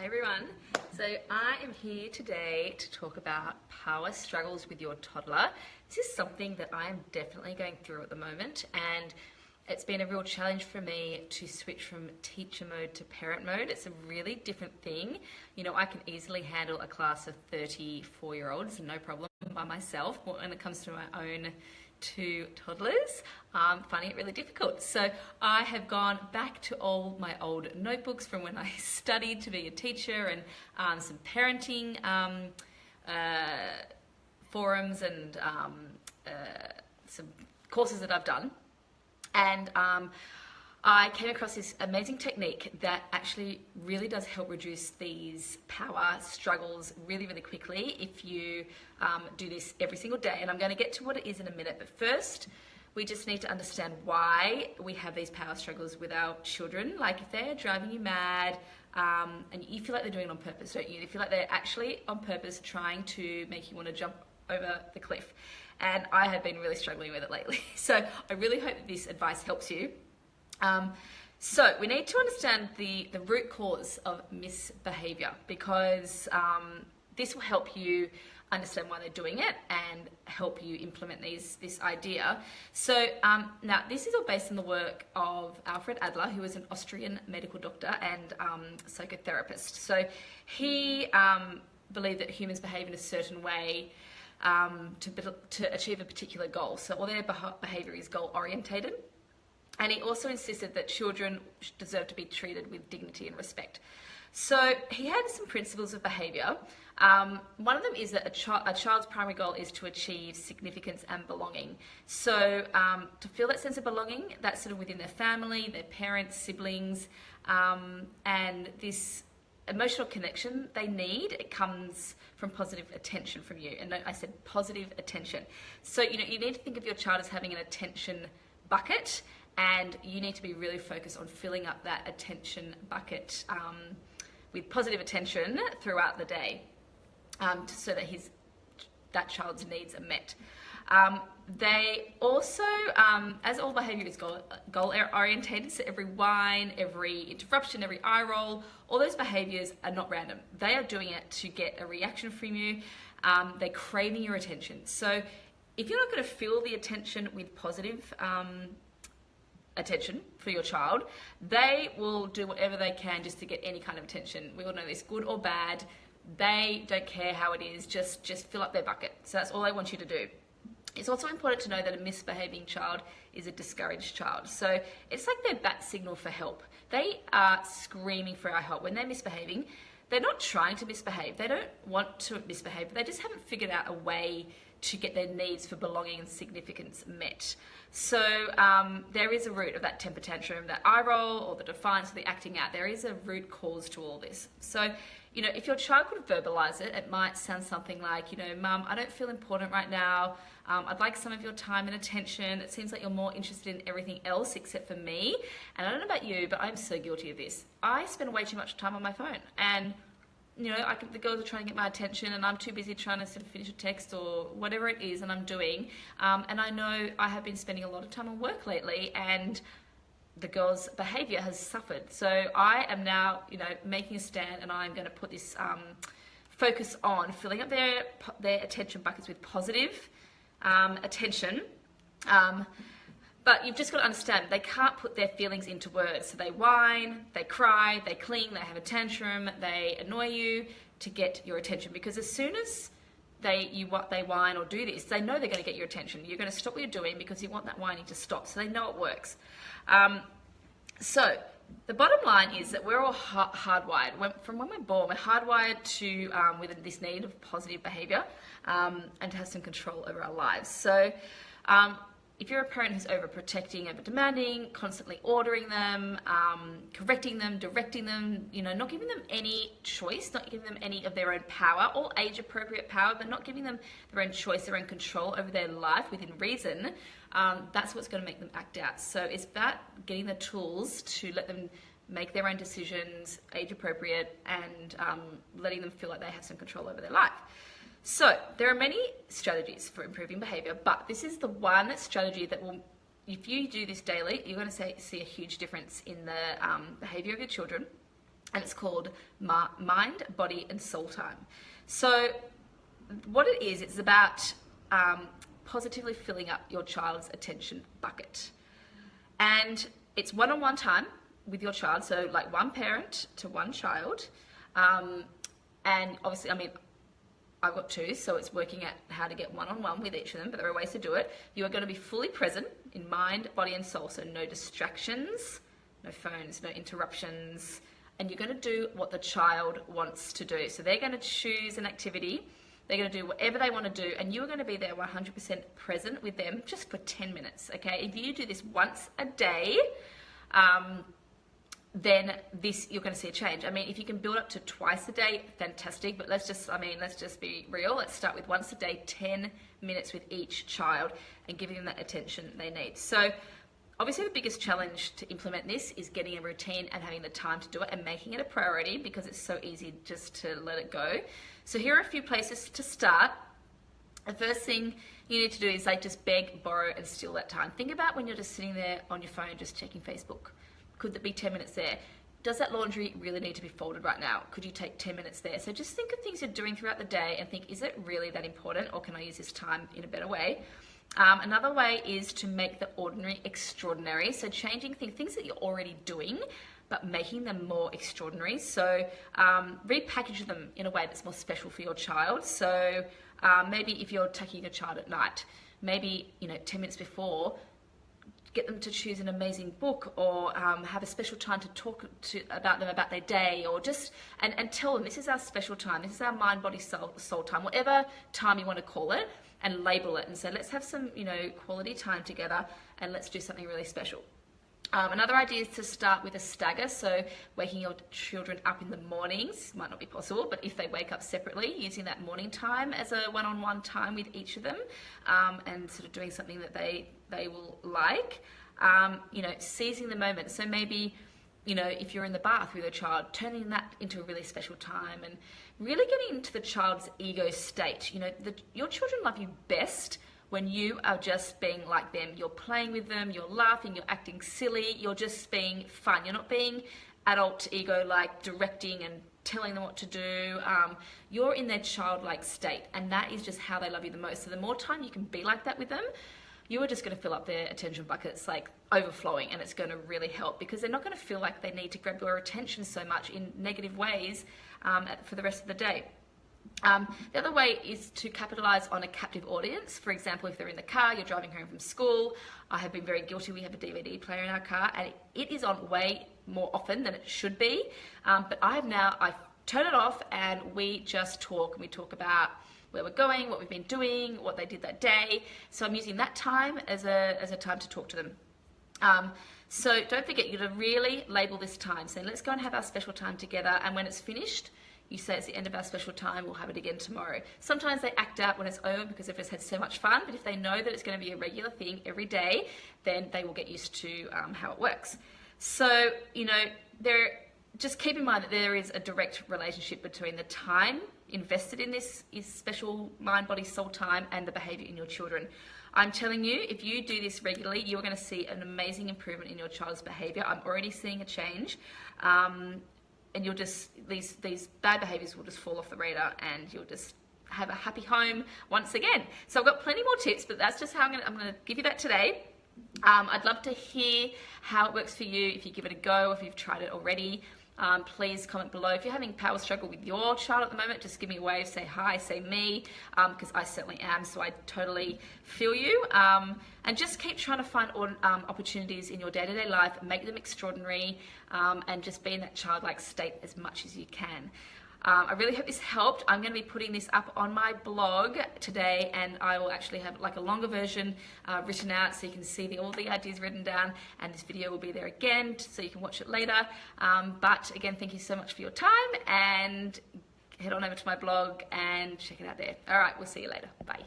Hi everyone. So I am here today to talk about power struggles with your toddler. This is something that I am definitely going through at the moment, and it's been a real challenge for me to switch from teacher mode to parent mode. It's a really different thing. You know, I can easily handle a class of 34-year-olds, no problem, by myself. But when it comes to my own two toddlers, I'm finding it really difficult. So I have gone back to all my old notebooks from when I studied to be a teacher, and some parenting forums and some courses that I've done. And I came across this amazing technique that actually really does help reduce these power struggles really, really quickly if you do this every single day. And I'm going to get to what it is in a minute. But first, we just need to understand why we have these power struggles with our children. Like if they're driving you mad, and you feel like they're doing it on purpose, don't you? You feel like they're actually on purpose trying to make you want to jump over the cliff. And I have been really struggling with it lately. So I really hope that this advice helps you. So we need to understand the root cause of misbehavior, because this will help you understand why they're doing it and help you implement this idea. So now this is all based on the work of Alfred Adler, who is an Austrian medical doctor and psychotherapist. So he believed that humans behave in a certain way to achieve a particular goal. So all their behavior is goal orientated. And he also insisted that children deserve to be treated with dignity and respect. So he had some principles of behaviour. One of them is that a child's primary goal is to achieve significance and belonging. So to feel that sense of belonging, that's sort of within their family, their parents, siblings, and this emotional connection they need, it comes from positive attention from you. And I said positive attention. So, you know, you need to think of your child as having an attention bucket, and you need to be really focused on filling up that attention bucket with positive attention throughout the day, so that that child's needs are met. They also, as all behaviour is goal orientated, so every whine, every interruption, every eye roll, all those behaviours are not random. They are doing it to get a reaction from you. They're craving your attention. So if you're not going to fill the attention with positive attention for your child, they will do whatever they can just to get any kind of attention. We all know this, good or bad. They don't care how it is, just fill up their bucket. So that's all they want you to do. It's also important to know that a misbehaving child is a discouraged child. So it's like their bat signal for help. They are screaming for our help. When they're misbehaving, they're not trying to misbehave. They don't want to misbehave, but they just haven't figured out a way to get their needs for belonging and significance met. So there is a root of that temper tantrum, that eye roll, or the defiance, or the acting out. There is a root cause to all this. So, you know, if your child could verbalize it, it might sound something like, you know, Mum, I don't feel important right now. I'd like some of your time and attention. It seems like you're more interested in everything else except for me. And I don't know about you, but I'm so guilty of this. I spend way too much time on my phone, and you know, the girls are trying to get my attention, and I'm too busy trying to sort of finish a text or whatever it is, and I'm doing. And I know I have been spending a lot of time on work lately, and the girls' behaviour has suffered. So I am now, you know, making a stand, and I'm going to put this focus on filling up their attention buckets with positive attention. But you've just got to understand, they can't put their feelings into words. So they whine, they cry, they cling, they have a tantrum, they annoy you to get your attention. Because as soon as they whine or do this, they know they're going to get your attention. You're going to stop what you're doing because you want that whining to stop. So they know it works. So the bottom line is that we're all hardwired. From when we're born, we're hardwired to with this need of positive behaviour and to have some control over our lives. So if you're a parent who's overprotecting, over-demanding, constantly ordering them, correcting them, directing them, you know, not giving them any choice, not giving them any of their own power, all age-appropriate power, but not giving them their own choice, their own control over their life within reason, that's what's going to make them act out. So it's about getting the tools to let them make their own decisions, age-appropriate, and letting them feel like they have some control over their life. So there are many strategies for improving behaviour, but this is the one strategy that will, if you do this daily, you're going to see a huge difference in the behaviour of your children. and it's called Mind, Body and Soul Time. So what it is, it's about positively filling up your child's attention bucket. And it's one-on-one time with your child, so like one parent to one child. And obviously, I mean, I've got two, so it's working out how to get one-on-one with each of them, but there are ways to do it. You are going to be fully present in mind, body and soul, so no distractions, no phones, no interruptions, and you're going to do what the child wants to do. So they're going to choose an activity, they're going to do whatever they want to do, and you're going to be there 100% present with them just for 10 minutes, okay? If you do this once a day, then you're going to see a change. I mean, if you can build up to twice a day, fantastic, but let's just be real. Let's start with once a day, 10 minutes with each child and giving them that attention they need. So obviously the biggest challenge to implement this is getting a routine and having the time to do it and making it a priority, because it's so easy just to let it go. So here are a few places to start. The first thing you need to do is like just beg, borrow and steal that time. Think about when you're just sitting there on your phone just checking Facebook. Could there be 10 minutes there? Does that laundry really need to be folded right now? Could you take 10 minutes there? So just think of things you're doing throughout the day and think, is it really that important, or can I use this time in a better way? Another way is to make the ordinary extraordinary. So changing things that you're already doing, but making them more extraordinary. So repackage them in a way that's more special for your child. So maybe if you're taking your child at night, maybe 10 minutes before, get them to choose an amazing book, or have a special time to talk about them about their day, or just and tell them this is our special time, this is our mind, body, soul time, whatever time you want to call it, and label it and say, let's have some quality time together and let's do something really special. Another idea is to start with a stagger, so waking your children up in the mornings might not be possible, but if they wake up separately, using that morning time as a one-on-one time with each of them, and sort of doing something that they will like, seizing the moment. So maybe, if you're in the bath with a child, turning that into a really special time and really getting into the child's ego state. Your children love you best when you are just being like them. You're playing with them, you're laughing, you're acting silly, you're just being fun. You're not being adult ego, like directing and telling them what to do. You're in their childlike state, and that is just how they love you the most. So the more time you can be like that with them, you are just going to fill up their attention buckets like overflowing, and it's going to really help, because they're not going to feel like they need to grab your attention so much in negative ways for the rest of the day. The other way is to capitalize on a captive audience. For example, if they're in the car, you're driving home from school. I have been very guilty. We have a DVD player in our car, and it is on way more often than it should be. But I turn it off, and we just talk, and we talk about where we're going, what we've been doing, what they did that day. So I'm using that time as a time to talk to them. So don't forget, you're going to really label this time. So let's go and have our special time together, and when it's finished, you say it's the end of our special time, we'll have it again tomorrow. Sometimes they act out when it's over because they've just had so much fun, but if they know that it's going to be a regular thing every day, then they will get used to how it works. So, just keep in mind that there is a direct relationship between the time invested in this special mind, body, soul time and the behavior in your children. I'm telling you, if you do this regularly, you're going to see an amazing improvement in your child's behavior. I'm already seeing a change. And you'll just, these bad behaviors will just fall off the radar, and you'll just have a happy home once again. So I've got plenty more tips, but that's just how I'm going to give you that today. I'd love to hear how it works for you, if you give it a go, if you've tried it already. Please comment below. If you're having power struggle with your child at the moment, just give me a wave, say hi, say me, because I certainly am, so I totally feel you. And just keep trying to find opportunities in your day-to-day life, make them extraordinary, and just be in that childlike state as much as you can. I really hope this helped. I'm going to be putting this up on my blog today, and I will actually have like a longer version written out so you can see all the ideas written down, and this video will be there again so you can watch it later. But again, thank you so much for your time, and head on over to my blog and check it out there. All right, we'll see you later. Bye.